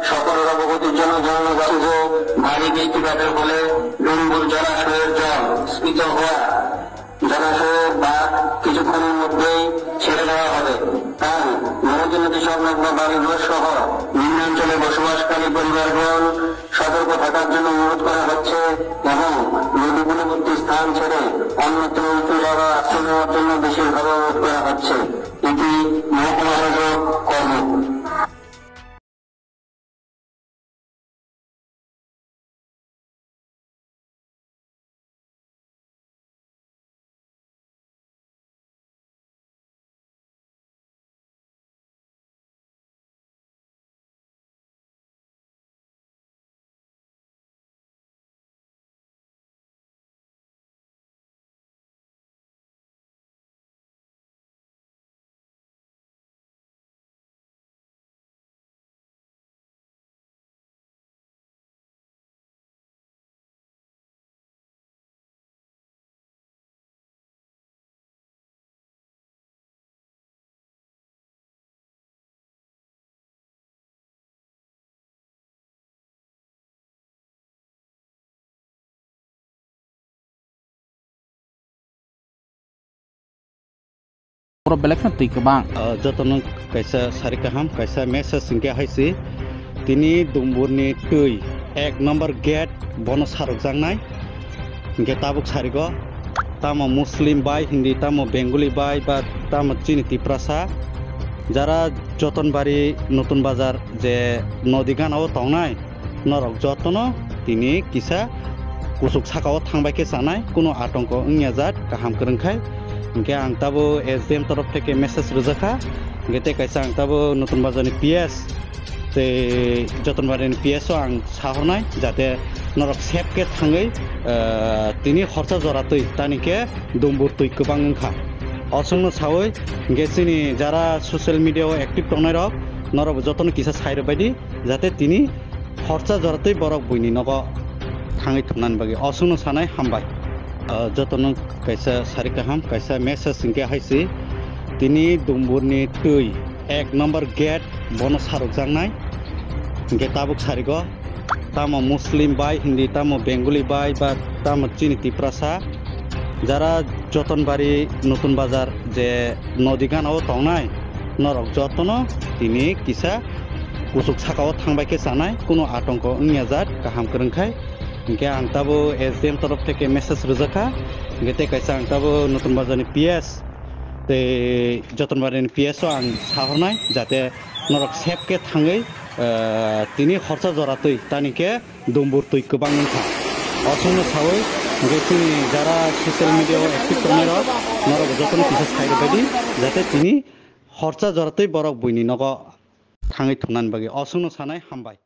সকলের অবগতির জন্য জানানো যাচ্ছে যে ভারী বৃষ্টিপাতের ফলে ডুম্বুর জলাশয়ের জল স্ফীত হওয়া জলাশয়ের বাঁধ কিছুক্ষণের মধ্যেই ছেড়ে দেওয়া হবে। তাই মমতী নদী সংলগ্ন বাড়িঘর সহ নিম্নাঞ্চলে বসবাসকারী পরিবারগণ সতর্ক থাকার জন্য অনুরোধ করা হচ্ছে এবং নদীগুলোবর্তী স্থান ছেড়ে অন্যত্র উঁচু জায়গা আশ্রয় নেওয়ার জন্য বিশেষভাবে অনুরোধ করা হচ্ছে। এটি মহকুমা শাসক কর্ম। Belakang tu kebang. Jotono kaisa sari kaham kaisa message singke haisi tini dumburni tui 1 number gate bono sarok jangnai ge tabuk sarigo tamo muslim bai hindi tamo bengali bai ba tamo chini tiprasa jara jotonbari notun bazar je nodi ganao tongnai norok jotono tini kisa kusuk sakao thangbai ke sanai kuno atongko ungya jat kaham krengkhai Oke, ang tabo SDM तरफ থেকে message রোজাখা গেতে কাইসা ang tabo নতুন বাজারনি PS তে যতনবারেনি PS আং সাহরনাই যাতে নরক সেফকে থাঙ্গৈ তিনি খরচা জরাতৈ তানিকে দম্বুর তৈ গোबां ओंखा असंनो सावै गेसिनि যারা সোশ্যাল মিডিয়াও অ্যাক্টিভ টংনাই রক নরক যতন কিসা সাইর বাইদি যাতে তিনি খরচা জরাতৈ বরক বইনি নগ থাঙ্গৈ থনান বাগে असंनो सानाय हामबाय Jotono kaisa sari kaham kaisa message singke haisi tini dumburni tui 1 number gate bono sarok jangnai ge tabuk sarigo tamo muslim bai hindi tamo bengali bai ba tamo chini tiprasa jara jotonbari notun bazar je nodi ganao tongnai norok jotono tini kisa kusuk sakao thangbai ke sanai kuno atongko ungya jat kaham krengkhai Oke, ang tabo SDM तरफ থেকে message রোজাখা গেতে কাইসা ang tabo নতুন বাজারনি PS তে যতনবারেনি PS আং সাহরনাই যাতে নরক সেফকে থাঙ্গৈ তিনি খরচা জরাতৈ তানিকে দম্বুর তৈ গোबां ओंखा असंनो सावै गेसिनि যারা সোশ্যাল মিডিয়াও অ্যাক্টিভ টংনাই রক নরক যতন কিসা সাইর বাইদি যাতে তিনি খরচা জরাতৈ বরক বইনি নগ থাঙ্গৈ থনান বাগে असंनो सानाय हामबाय